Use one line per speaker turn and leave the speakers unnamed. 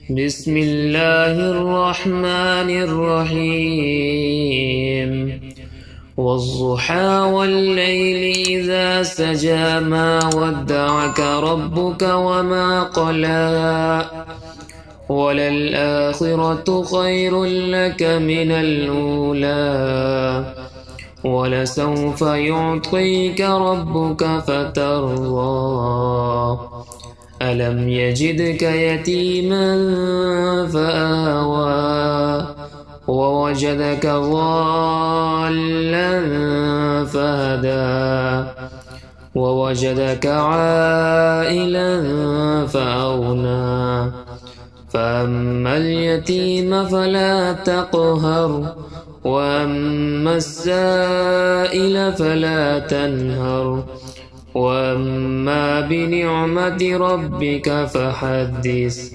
بسم الله الرحمن الرحيم والضحى والليل إذا سجى ما ودعك ربك وما قلى وللآخرة خير لك من الأولى ولسوف يعطيك ربك فترضى ألم يجدك يتيما فآوى ووجدك ضالا فهدى ووجدك عائلا فأغنى فأما اليتيم فلا تقهر وأما السائل فلا تنهر وأما بنعمة ربك فحدث